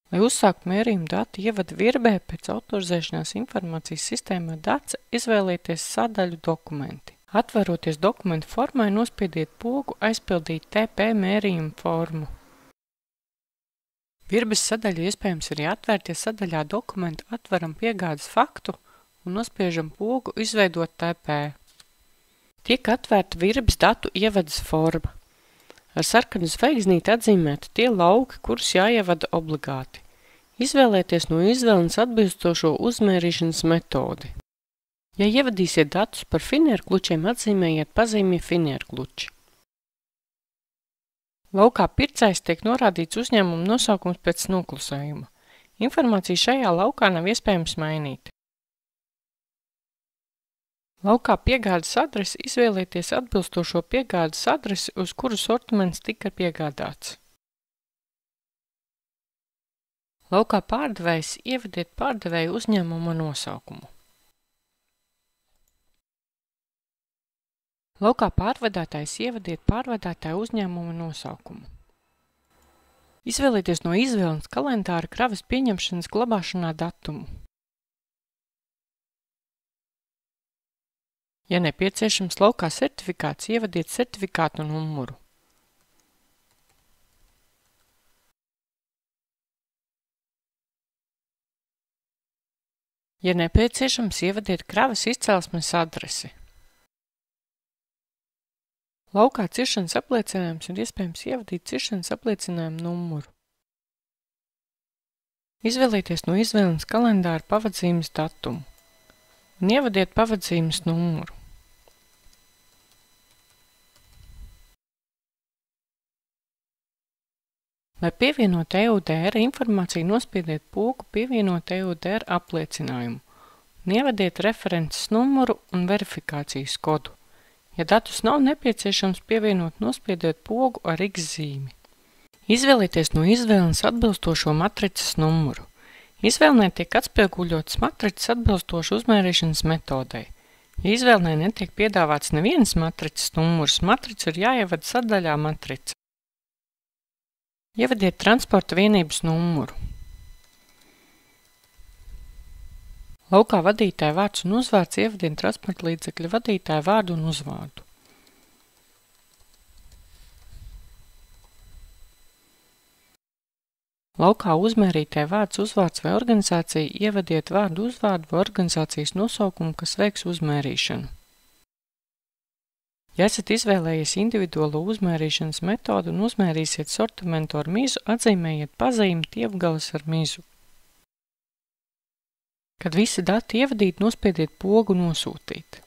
Lai uzsāktu mērījumu datu ievada virbē pēc autorizēšanās informācijas sistēmā DACE, izvēlieties sadaļu dokumenti. Atveroties dokumentu formai, nospiediet pogu aizpildīt TP mērījumu formu. Virbes sadaļu iespējams arī atvērt, ja sadaļā dokumentu atveram piegādes faktu un nospiežam pogu izveidot TP. Tiek atvērta virbes datu ievadas forma. Ar sarkanu zvaigznīti atzīmēti tie lauki, kurus jāievada obligāti. Izvēlieties no izvēles atbilstošo uzmērīšanas metodi. Ja ievadīsiet datus par finierklučiem, atzīmējiet pazīmi finierkluči. Laukā pircējs tiek norādīts uzņēmuma nosaukums pēc noklusējuma. Informāciju šajā laukā nav iespējams mainīt. Laukā piegādes adresi izvēlieties atbilstošo piegādes adresi, uz kuru sortiments tika piegādāts. Laukā pārdevējs ievadiet pārdevēja uzņēmuma nosaukumu. Laukā pārvadātājs ievadiet pārvadātāja uzņēmuma nosaukumu. Izvēlieties no izvēles kalendāra kravas pieņemšanas glabāšanā datumu. Ja nepieciešams, laukā certifikāts ievadiet certifikātu numuru. Ja nepieciešams, ievadiet kravas izcelsmes adresi. Laukā ciršanas apliecinājums ir iespējams ievadīt ciršanas apliecinājumu numuru. Izvēlieties no izvēles kalendāra pavadzīmes datumu un ievadiet pavadzīmes numuru. Lai pievienot EUDR informāciju, nospiediet pogu pievienot EUDR apliecinājumu un ievadiet references numuru un verifikācijas kodu. Ja datus nav nepieciešams pievienot, nospiediet pogu ar X zīmi. Izvēlieties no izvēles atbilstošo matricas numuru. Izvēlnē tiek atspoguļotas matricas atbilstoši uzmērīšanas metodei. Ja izvēlnē netiek piedāvāts nevienas matricas numurs, matrica ir jāievada sadaļā matrica. Ievadiet transporta vienības numuru. Laukā vadītāja vārds un uzvārds ievadiet transporta līdzekļa vadītāja vārdu un uzvārdu. Laukā uzmērītāja vārds, uzvārds vai organizācija ievadiet vārdu, uzvārdu vai organizācijas nosaukumu, kas veiks uzmērīšanu. Ja esat izvēlējies individuālo uzmērīšanas metodu un uzmērīsiet sortimentu ar mizu, atzīmējiet pazīmi tiepgalas ar mizu. Kad visi dati ievadīti, nospiediet pogu nosūtīt.